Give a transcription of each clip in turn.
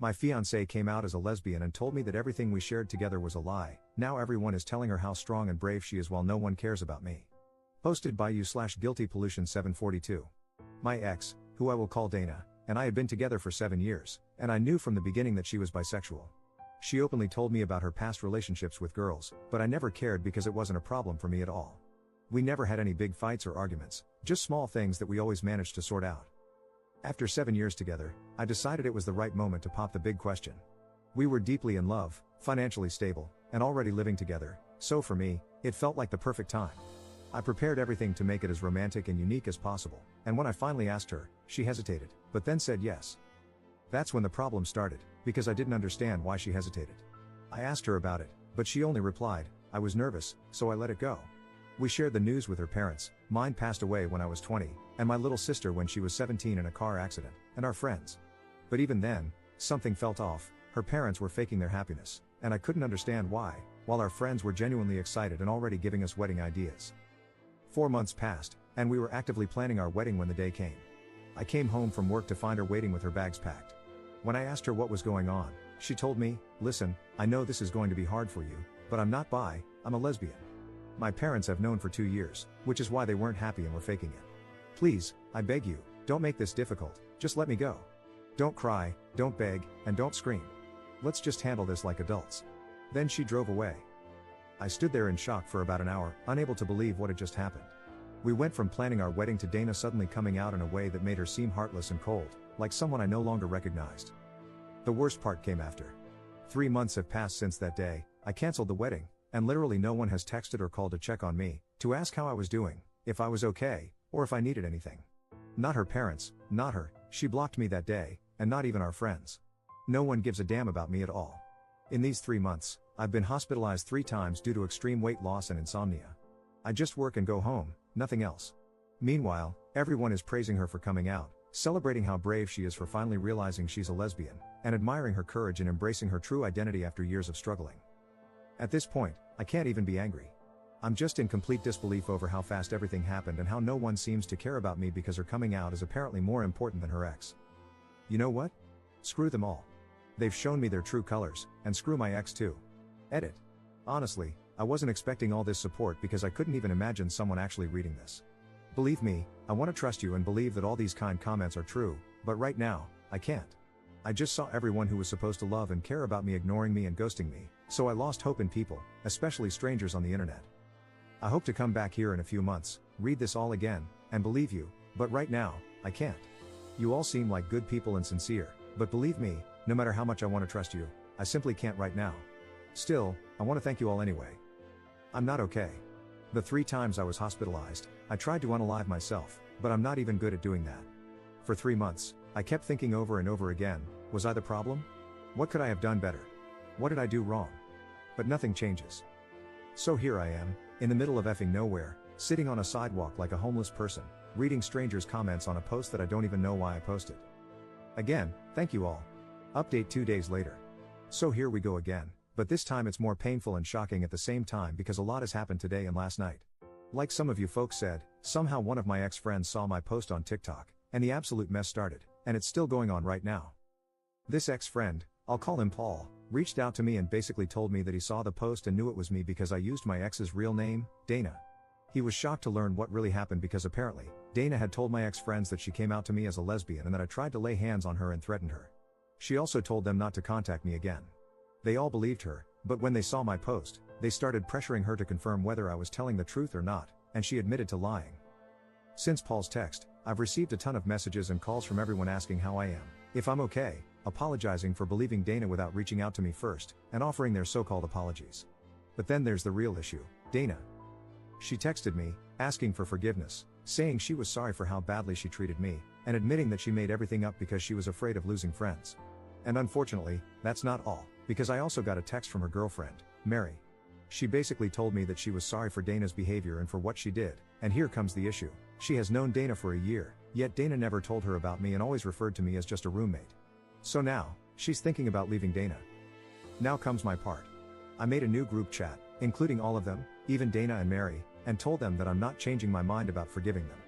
My fiancé came out as a lesbian and told me that everything we shared together was a lie. Now everyone is telling her how strong and brave she is while no one cares about me. Posted by you/guiltypollution742. My ex, who I will call Dana, and I had been together for 7 years, and I knew from the beginning that she was bisexual. She openly told me about her past relationships with girls, but I never cared because it wasn't a problem for me at all. We never had any big fights or arguments, just small things that we always managed to sort out. After 7 years together, I decided it was the right moment to pop the big question. We were deeply in love, financially stable, and already living together, so for me, it felt like the perfect time. I prepared everything to make it as romantic and unique as possible, and when I finally asked her, she hesitated, but then said yes. That's when the problem started, because I didn't understand why she hesitated. I asked her about it, but she only replied, "I was nervous, so I let it go." We shared the news with her parents. Mine passed away when I was 20, and my little sister when she was 17 in a car accident, and our friends. But even then, something felt off. Her parents were faking their happiness, and I couldn't understand why, while our friends were genuinely excited and already giving us wedding ideas. 4 months passed, and we were actively planning our wedding when the day came. I came home from work to find her waiting with her bags packed. When I asked her what was going on, she told me, "Listen, I know this is going to be hard for you, but I'm not bi, I'm a lesbian. My parents have known for 2 years, which is why they weren't happy and were faking it. Please, I beg you, don't make this difficult, just let me go. Don't cry, don't beg, and don't scream. Let's just handle this like adults." Then she drove away. I stood there in shock for about an hour, unable to believe what had just happened. We went from planning our wedding to Dana suddenly coming out in a way that made her seem heartless and cold, like someone I no longer recognized. The worst part came after. 3 months have passed since that day. I canceled the wedding, and literally no one has texted or called to check on me, to ask how I was doing, if I was okay, or if I needed anything. Not her parents, not her, she blocked me that day, and not even our friends. No one gives a damn about me at all. In these 3 months, I've been hospitalized 3 times due to extreme weight loss and insomnia. I just work and go home, nothing else. Meanwhile, everyone is praising her for coming out, celebrating how brave she is for finally realizing she's a lesbian, and admiring her courage in embracing her true identity after years of struggling. At this point, I can't even be angry. I'm just in complete disbelief over how fast everything happened and how no one seems to care about me because her coming out is apparently more important than her ex. You know what? Screw them all. They've shown me their true colors, and screw my ex too. Edit. Honestly, I wasn't expecting all this support because I couldn't even imagine someone actually reading this. Believe me, I want to trust you and believe that all these kind comments are true, but right now, I can't. I just saw everyone who was supposed to love and care about me ignoring me and ghosting me, so I lost hope in people, especially strangers on the internet. I hope to come back here in a few months, read this all again, and believe you, but right now, I can't. You all seem like good people and sincere, but believe me, no matter how much I want to trust you, I simply can't right now. Still, I want to thank you all anyway. I'm not okay. The 3 times I was hospitalized, I tried to unalive myself, but I'm not even good at doing that. For 3 months, I kept thinking over and over again, was I the problem? What could I have done better? What did I do wrong? But nothing changes. So here I am, in the middle of effing nowhere, sitting on a sidewalk like a homeless person, reading strangers' comments on a post that I don't even know why I posted. Again, thank you all. Update 2 days later. So here we go again, but this time it's more painful and shocking at the same time because a lot has happened today and last night. Like some of you folks said, somehow one of my ex-friends saw my post on TikTok, and the absolute mess started, and it's still going on right now. This ex-friend, I'll call him Paul, reached out to me and basically told me that he saw the post and knew it was me because I used my ex's real name, Dana. He was shocked to learn what really happened because apparently, Dana had told my ex-friends that she came out to me as a lesbian and that I tried to lay hands on her and threatened her. She also told them not to contact me again. They all believed her, but when they saw my post, they started pressuring her to confirm whether I was telling the truth or not, and she admitted to lying. Since Paul's text, I've received a ton of messages and calls from everyone asking how I am, if I'm okay, apologizing for believing Dana without reaching out to me first, and offering their so-called apologies. But then there's the real issue, Dana. She texted me, asking for forgiveness, saying she was sorry for how badly she treated me, and admitting that she made everything up because she was afraid of losing friends. And unfortunately, that's not all, because I also got a text from her girlfriend, Mary. She basically told me that she was sorry for Dana's behavior and for what she did, and here comes the issue. She has known Dana for a year, yet Dana never told her about me and always referred to me as just a roommate. So now, she's thinking about leaving Dana. Now comes my part. I made a new group chat, including all of them, even Dana and Mary, and told them that I'm not changing my mind about forgiving them.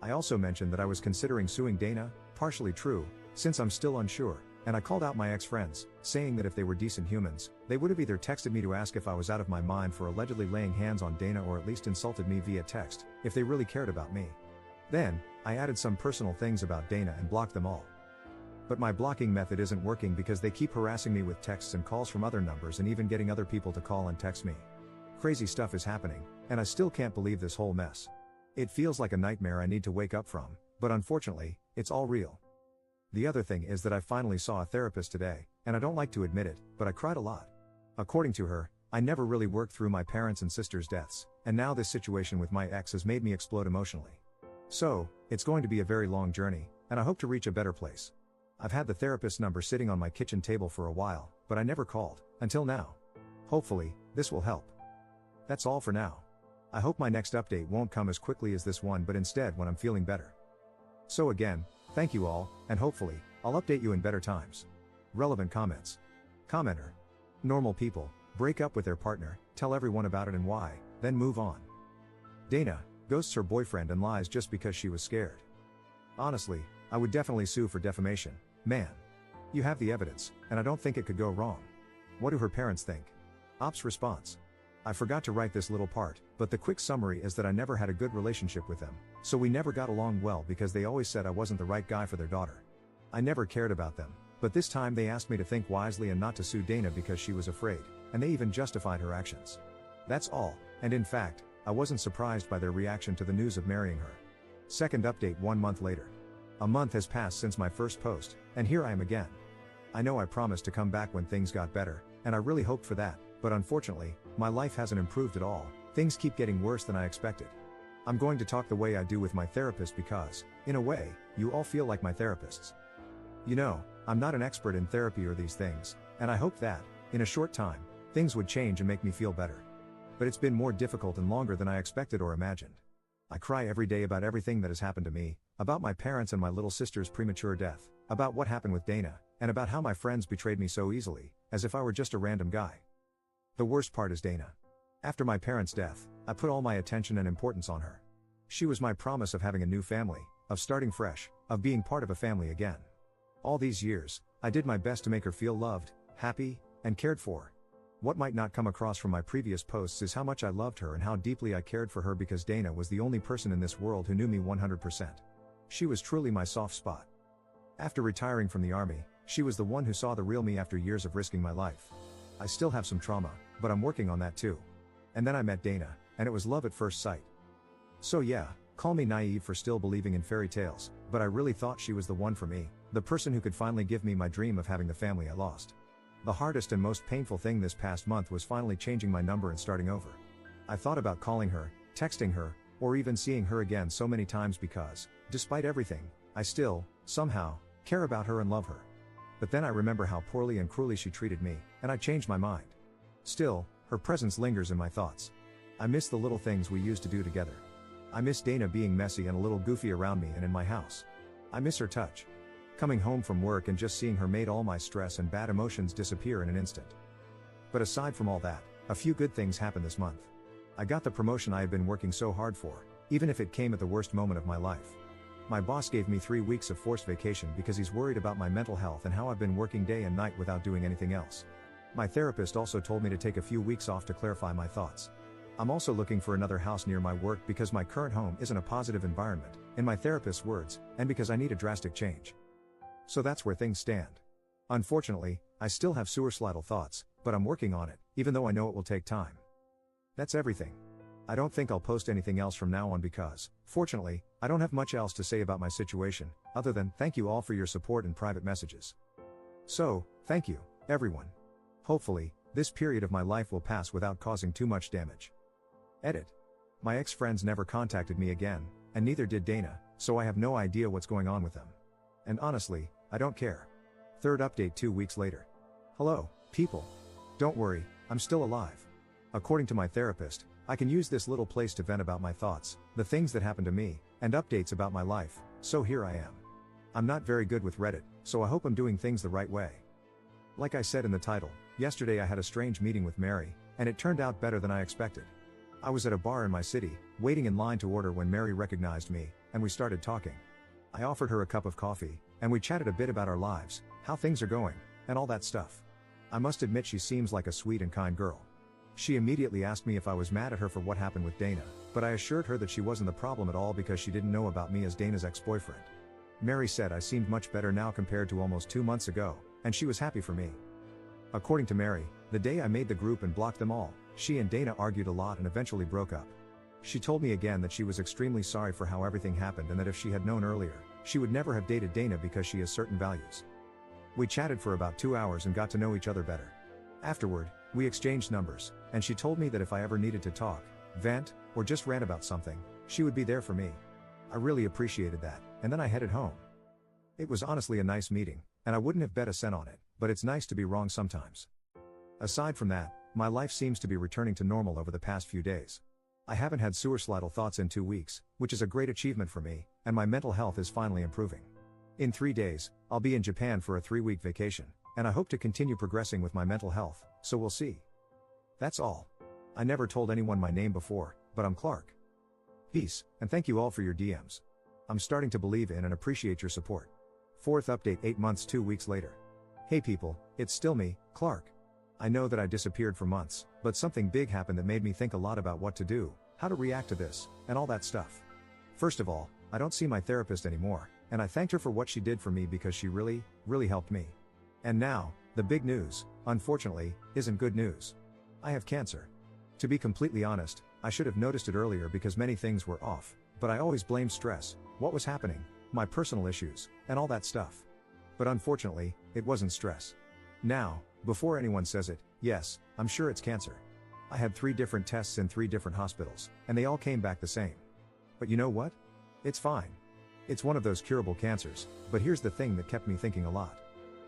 I also mentioned that I was considering suing Dana, partially true, since I'm still unsure, and I called out my ex-friends, saying that if they were decent humans, they would have either texted me to ask if I was out of my mind for allegedly laying hands on Dana or at least insulted me via text, if they really cared about me. Then, I added some personal things about Dana and blocked them all. But my blocking method isn't working because they keep harassing me with texts and calls from other numbers and even getting other people to call and text me. Crazy stuff is happening, and I still can't believe this whole mess. It feels like a nightmare I need to wake up from, but unfortunately, it's all real. The other thing is that I finally saw a therapist today, and I don't like to admit it, but I cried a lot. According to her, I never really worked through my parents' and sisters' deaths, and now this situation with my ex has made me explode emotionally. So, it's going to be a very long journey, and I hope to reach a better place. I've had the therapist's number sitting on my kitchen table for a while, but I never called, until now. Hopefully, this will help. That's all for now. I hope my next update won't come as quickly as this one but instead when I'm feeling better. So again, thank you all, and hopefully, I'll update you in better times. Relevant comments. Commenter. Normal people, break up with their partner, tell everyone about it and why, then move on. Dana, ghosts her boyfriend and lies just because she was scared. Honestly, I would definitely sue for defamation, man. You have the evidence, and I don't think it could go wrong. What do her parents think? Ops response. I forgot to write this little part, but the quick summary is that I never had a good relationship with them, so we never got along well because they always said I wasn't the right guy for their daughter. I never cared about them, but this time they asked me to think wisely and not to sue Dana because she was afraid, and they even justified her actions. That's all, and in fact, I wasn't surprised by their reaction to the news of marrying her. Second update 1 month later. A month has passed since my first post, and here I am again. I know I promised to come back when things got better, and I really hoped for that, but unfortunately, my life hasn't improved at all. Things keep getting worse than I expected. I'm going to talk the way I do with my therapist because, in a way, you all feel like my therapists. You know, I'm not an expert in therapy or these things, and I hoped that, in a short time, things would change and make me feel better. But it's been more difficult and longer than I expected or imagined. I cry every day about everything that has happened to me, about my parents and my little sister's premature death, about what happened with Dana, and about how my friends betrayed me so easily, as if I were just a random guy. The worst part is Dana. After my parents' death, I put all my attention and importance on her. She was my promise of having a new family, of starting fresh, of being part of a family again. All these years, I did my best to make her feel loved, happy, and cared for. What might not come across from my previous posts is how much I loved her and how deeply I cared for her because Dana was the only person in this world who knew me 100%. She was truly my soft spot. After retiring from the army, she was the one who saw the real me after years of risking my life. I still have some trauma, but I'm working on that too. And then I met Dana, and it was love at first sight. So yeah, call me naive for still believing in fairy tales, but I really thought she was the one for me, the person who could finally give me my dream of having the family I lost. The hardest and most painful thing this past month was finally changing my number and starting over. I thought about calling her, texting her, or even seeing her again so many times because, despite everything, I still, somehow, care about her and love her. But then I remember how poorly and cruelly she treated me, and I changed my mind. Still, her presence lingers in my thoughts. I miss the little things we used to do together. I miss Dana being messy and a little goofy around me and in my house. I miss her touch. Coming home from work and just seeing her made all my stress and bad emotions disappear in an instant. But aside from all that, a few good things happened this month. I got the promotion I had been working so hard for, even if it came at the worst moment of my life. My boss gave me 3 weeks of forced vacation because he's worried about my mental health and how I've been working day and night without doing anything else. My therapist also told me to take a few weeks off to clarify my thoughts. I'm also looking for another house near my work because my current home isn't a positive environment, in my therapist's words, and because I need a drastic change. So that's where things stand. Unfortunately, I still have suicidal thoughts, but I'm working on it, even though I know it will take time. That's everything. I don't think I'll post anything else from now on because, fortunately, I don't have much else to say about my situation, other than thank you all for your support and private messages. So, thank you, everyone. Hopefully, this period of my life will pass without causing too much damage. Edit. My ex-friends never contacted me again, and neither did Dana, so I have no idea what's going on with them. And honestly, I don't care. Third update 2 weeks later. Hello, people. Don't worry, I'm still alive. According to my therapist, I can use this little place to vent about my thoughts, the things that happened to me, and updates about my life, so here I am. I'm not very good with Reddit, so I hope I'm doing things the right way. Like I said in the title, yesterday I had a strange meeting with Mary, and it turned out better than I expected. I was at a bar in my city, waiting in line to order when Mary recognized me, and we started talking. I offered her a cup of coffee, and we chatted a bit about our lives, how things are going, and all that stuff. I must admit she seems like a sweet and kind girl. She immediately asked me if I was mad at her for what happened with Dana, but I assured her that she wasn't the problem at all because she didn't know about me as Dana's ex-boyfriend. Mary said I seemed much better now compared to almost 2 months ago, and she was happy for me. According to Mary, the day I made the group and blocked them all, she and Dana argued a lot and eventually broke up. She told me again that she was extremely sorry for how everything happened and that if she had known earlier, she would never have dated Dana because she has certain values. We chatted for about 2 hours and got to know each other better. Afterward, we exchanged numbers, and she told me that if I ever needed to talk, vent, or just rant about something, she would be there for me. I really appreciated that, and then I headed home. It was honestly a nice meeting, and I wouldn't have bet a cent on it, but it's nice to be wrong sometimes. Aside from that, my life seems to be returning to normal over the past few days. I haven't had suicidal thoughts in 2 weeks, which is a great achievement for me, and my mental health is finally improving. In 3 days, I'll be in Japan for a 3-week vacation, and I hope to continue progressing with my mental health, so we'll see. That's all. I never told anyone my name before, but I'm Clark. Peace, and thank you all for your DMs. I'm starting to believe in and appreciate your support. 4th update 8 months 2 weeks later. Hey people, it's still me, Clark. I know that I disappeared for months, but something big happened that made me think a lot about what to do, how to react to this, and all that stuff. First of all, I don't see my therapist anymore, and I thanked her for what she did for me because she really helped me. And now, the big news, unfortunately, isn't good news. I have cancer. To be completely honest, I should have noticed it earlier because many things were off, but I always blamed stress, what was happening, my personal issues, and all that stuff. But unfortunately, it wasn't stress. Now, before anyone says it, yes, I'm sure it's cancer. I had 3 different tests in 3 different hospitals, and they all came back the same. But you know what? It's fine. It's one of those curable cancers, but here's the thing that kept me thinking a lot.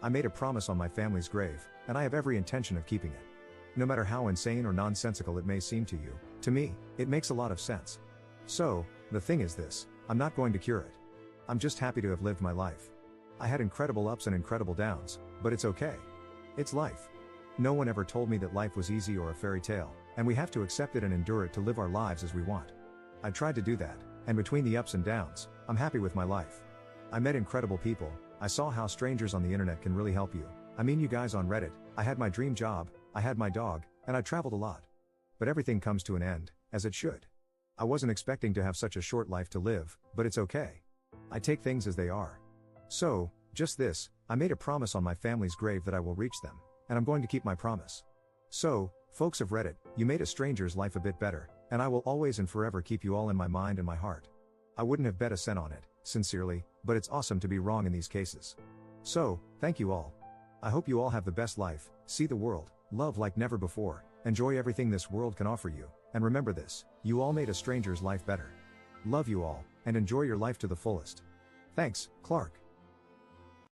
I made a promise on my family's grave, and I have every intention of keeping it. No matter how insane or nonsensical it may seem to you, to me, it makes a lot of sense. So, the thing is this, I'm not going to cure it. I'm just happy to have lived my life. I had incredible ups and incredible downs, but it's okay. It's life. No one ever told me that life was easy or a fairy tale, and we have to accept it and endure it to live our lives as we want. I tried to do that, and between the ups and downs, I'm happy with my life. I met incredible people, I saw how strangers on the internet can really help you. I mean you guys on Reddit, I had my dream job, I had my dog, and I traveled a lot. But everything comes to an end, as it should. I wasn't expecting to have such a short life to live, but it's okay. I take things as they are. So, just this, I made a promise on my family's grave that I will reach them, and I'm going to keep my promise. So, folks of Reddit, you made a stranger's life a bit better, and I will always and forever keep you all in my mind and my heart. I wouldn't have bet a cent on it, sincerely, but it's awesome to be wrong in these cases. So, thank you all. I hope you all have the best life, see the world, love like never before, enjoy everything this world can offer you, and remember this, you all made a stranger's life better. Love you all, and enjoy your life to the fullest. Thanks, Clark.